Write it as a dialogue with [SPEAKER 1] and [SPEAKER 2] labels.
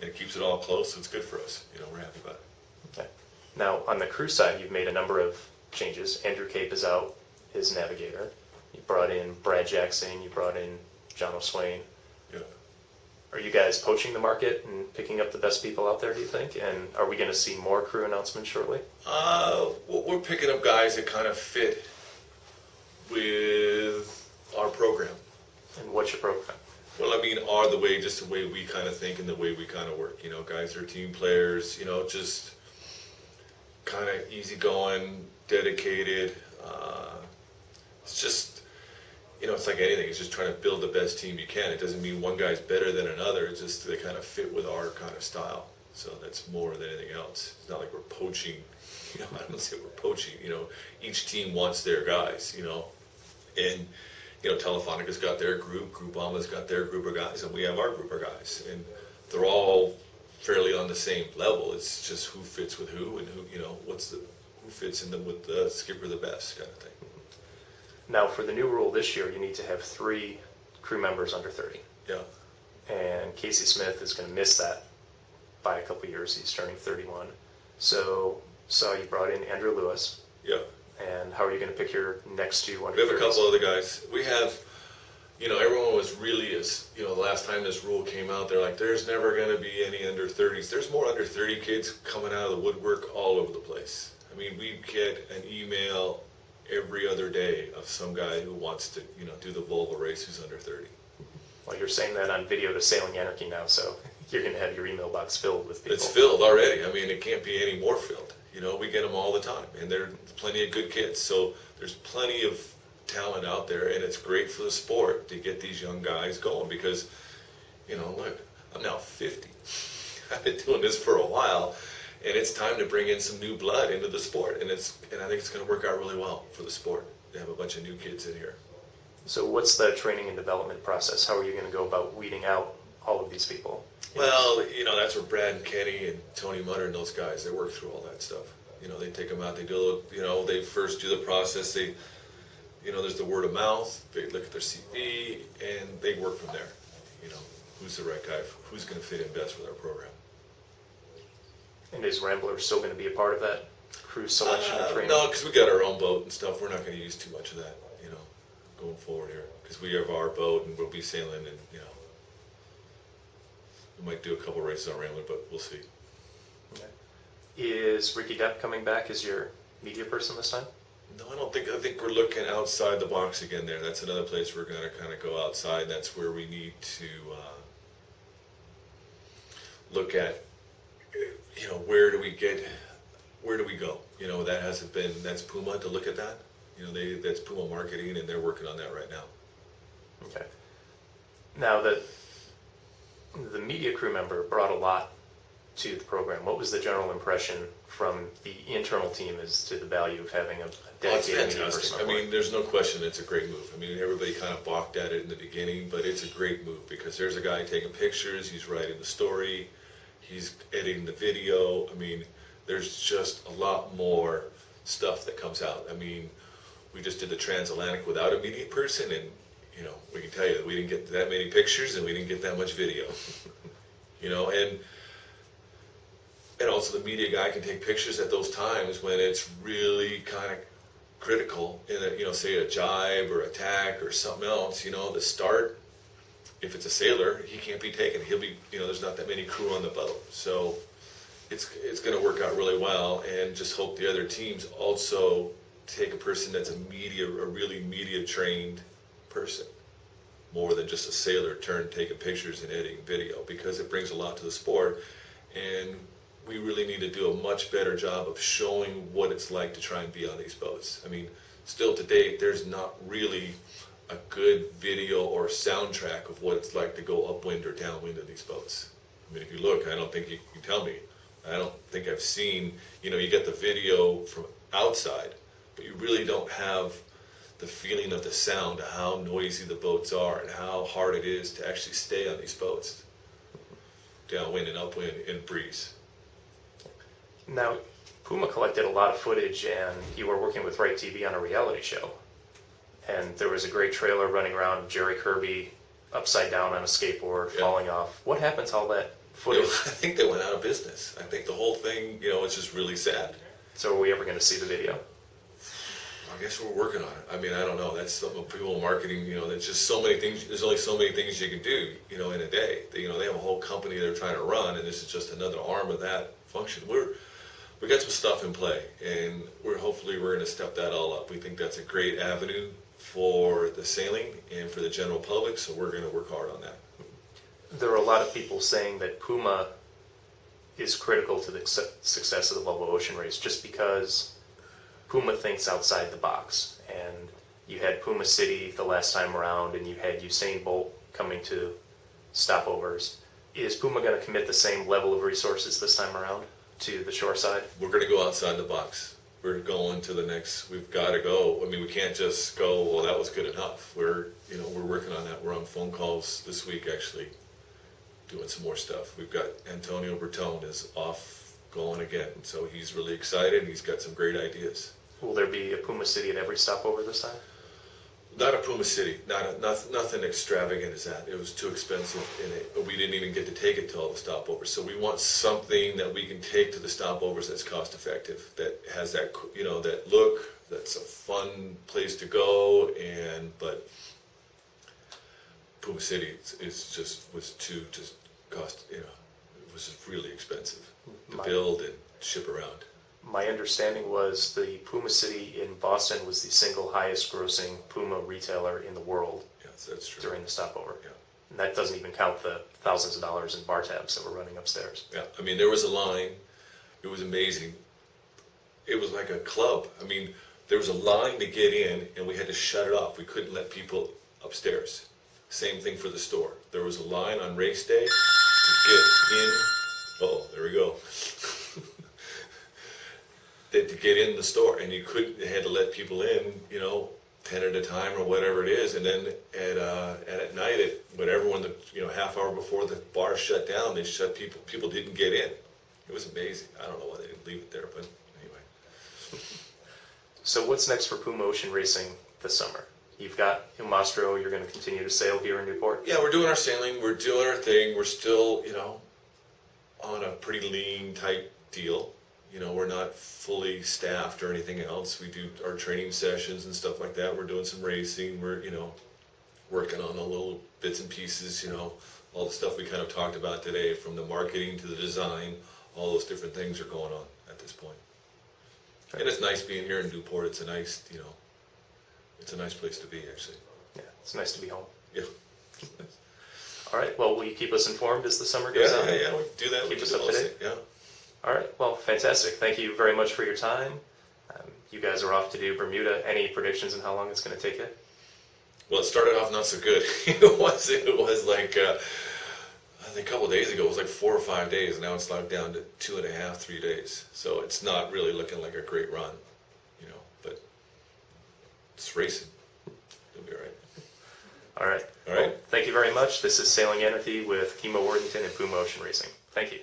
[SPEAKER 1] and it keeps it all close, so it's good for us. We're happy about it.
[SPEAKER 2] Okay. Now, on the crew side, you've made a number of changes. Andrew Cape is out, his navigator. You brought in Brad Jackson, you brought in John O'Swain.
[SPEAKER 1] Yeah.
[SPEAKER 2] Are you guys poaching the market and picking up the best people out there, do you think? And are we going to see more crew announcements shortly?
[SPEAKER 1] We're picking up guys that kind of fit with our program.
[SPEAKER 2] And what's your program?
[SPEAKER 1] Well, just the way we kind of think and the way we kind of work. Guys are team players, just kind of easygoing, dedicated. It's just, it's like anything. It's just trying to build the best team you can. It doesn't mean one guy's better than another. It's just they kind of fit with our kind of style. So that's more than anything else. It's not like we're poaching. I don't say we're poaching. Each team wants their guys. And Telefonica's got their group, Groupama's got their group of guys, and we have our group of guys, and they're all fairly on the same level. It's just who fits with who, and who who fits in them with the skipper the best kind of thing.
[SPEAKER 2] Now, for the new rule this year, you need to have 3 crew members under 30.
[SPEAKER 1] Yeah.
[SPEAKER 2] And Casey Smith is going to miss that by a couple years. He's turning 31. So you brought in Andrew Lewis.
[SPEAKER 1] Yeah.
[SPEAKER 2] And how are you going to pick your next 2 under 30s?
[SPEAKER 1] We have a couple other guys. We have, everyone was really, the last time this rule came out, they're like, there's never going to be any under 30s. There's more under 30 kids coming out of the woodwork all over the place. We get an email every other day of some guy who wants to, do the Volvo race who's under 30.
[SPEAKER 2] Well, you're saying that on video to Sailing Anarchy now, so you're going to have your email box filled with people.
[SPEAKER 1] It's filled already. It can't be any more filled. We get them all the time, and there are plenty of good kids. So there's plenty of talent out there, and it's great for the sport to get these young guys going because, look, I'm now 50. I've been doing this for a while, and it's time to bring in some new blood into the sport, and I think it's going to work out really well for the sport to have a bunch of new kids in here.
[SPEAKER 2] So what's the training and development process? How are you going to go about weeding out all of these people?
[SPEAKER 1] Well, that's where Brad and Kenny and Tony Mutter and those guys, they work through all that stuff. They take them out, they do, they first do the process, they, there's the word of mouth, they look at their CV, and they work from there. Who's the right guy, who's going to fit in best with our program.
[SPEAKER 2] And is Rambler still going to be a part of that crew selection and training?
[SPEAKER 1] No, because we got our own boat and stuff. We're not going to use too much of that, going forward here. Because we have our boat and we'll be sailing and, we might do a couple races on Rambler, but we'll see.
[SPEAKER 2] Okay. Is Ricky Depp coming back as your media person this time?
[SPEAKER 1] No, I think we're looking outside the box again there. That's another place we're going to kind of go outside. That's where we need to look at, where do we go? That hasn't been, that's Puma to look at that. That's Puma marketing, and they're working on that right now.
[SPEAKER 2] Okay. Now that the media crew member brought a lot to the program, what was the general impression from the internal team as to the value of having a dedicated media person on board?
[SPEAKER 1] There's no question it's a great move. Everybody kind of balked at it in the beginning, but it's a great move because there's a guy taking pictures, he's writing the story, he's editing the video. There's just a lot more stuff that comes out. We just did the transatlantic without a media person, and we can tell you that we didn't get that many pictures and we didn't get that much video. And also the media guy can take pictures at those times when it's really kind of critical in a, say a jibe or attack or something else, the start, if it's a sailor, he can't be taken. He'll be, there's not that many crew on the boat. So it's going to work out really well, and just hope the other teams also take a person that's a really media trained person, more than just a sailor turned taking pictures and editing video, because it brings a lot to the sport, and we really need to do a much better job of showing what it's like to try and be on these boats. Still to date, there's not really a good video or soundtrack of what it's like to go upwind or downwind in these boats. If you look, I don't think you can tell me. I don't think I've seen, you get the video from outside, but you really don't have the feeling of the sound, of how noisy the boats are and how hard it is to actually stay on these boats, downwind and upwind in breeze.
[SPEAKER 2] Now, Puma collected a lot of footage, and you were working with Right TV on a reality show. And there was a great trailer running around of Jerry Kirby upside down on a skateboard, falling off. What happened to all that footage.
[SPEAKER 1] I think they went out of business. I think the whole thing, it's just really sad.
[SPEAKER 2] So are we ever going to see the video?
[SPEAKER 1] I guess we're working on it. I mean, I don't know. That's something people in marketing, there's just so many things. There's only so many things you can do, in a day. They have a whole company they're trying to run, and this is just another arm of that function. We got some stuff in play, and hopefully we're going to step that all up. We think that's a great avenue for the sailing and for the general public, so we're going to work hard on that.
[SPEAKER 2] There are a lot of people saying that Puma is critical to the success of the Volvo Ocean Race just because Puma thinks outside the box. And you had Puma City the last time around, and you had Usain Bolt coming to stopovers. Is Puma going to commit the same level of resources this time around to the shore side?
[SPEAKER 1] We're going to go outside the box. We're going to the next. We've got to go. I mean, we can't just go, well, that was good enough. We're working on that. We're on phone calls this week, actually, doing some more stuff. We've got Antonio Bertone is off going again, so he's really excited. He's got some great ideas.
[SPEAKER 2] Will there be a Puma City at every stopover this time?
[SPEAKER 1] Not a Puma City, nothing extravagant as that. It was too expensive, and we didn't even get to take it to all the stopovers. So we want something that we can take to the stopovers that's cost effective, that has that that look, that's a fun place to go, but Puma City was too cost. It was just really expensive to build and ship around.
[SPEAKER 2] My understanding was the Puma City in Boston was the single highest grossing Puma retailer in the world.
[SPEAKER 1] Yes, that's true.
[SPEAKER 2] During the stopover.
[SPEAKER 1] Yeah.
[SPEAKER 2] And that doesn't even count the thousands of dollars in bar tabs that were running upstairs.
[SPEAKER 1] Yeah, I mean, there was a line. It was amazing. It was like a club. I mean, there was a line to get in, and we had to shut it off. We couldn't let people upstairs. Same thing for the store. There was a line on race day to get in. Oh, there we go. To get in the store, and you had to let people in, 10 at a time or whatever it is, and then at night, half hour before the bar shut down, they shut people didn't get in. It was amazing. I don't know why they didn't leave it there, but anyway.
[SPEAKER 2] So what's next for Puma Ocean Racing this summer? You've got Il Mastro, you're going to continue to sail here in Newport?
[SPEAKER 1] Yeah, we're doing our sailing, we're doing our thing, we're still, on a pretty lean, tight deal. We're not fully staffed or anything else. We do our training sessions and stuff like that. We're doing some racing. We're, working on the little bits and pieces, all the stuff we kind of talked about today, from the marketing to the design. All those different things are going on at this point. And it's nice being here in Newport. It's a nice, it's a nice place to be, actually.
[SPEAKER 2] Yeah, it's nice to be home.
[SPEAKER 1] Yeah.
[SPEAKER 2] All right. Well, will you keep us informed as the summer goes on?
[SPEAKER 1] Yeah. We do that.
[SPEAKER 2] Keep us up to date.
[SPEAKER 1] Yeah.
[SPEAKER 2] All right. Well, fantastic. Thank you very much for your time. You guys are off to do Bermuda. Any predictions on how long it's going to take you?
[SPEAKER 1] Well, it started off not so good. It was like, I think a couple of days ago, it was like 4 or 5 days, and now it's locked down to 2.5, 3 days. So it's not really looking like a great run, but it's racing. It'll be all right.
[SPEAKER 2] All right.
[SPEAKER 1] All right.
[SPEAKER 2] Well, thank you very much. This is Sailing Anarchy with Kimo Worthington and Puma Ocean Racing. Thank you.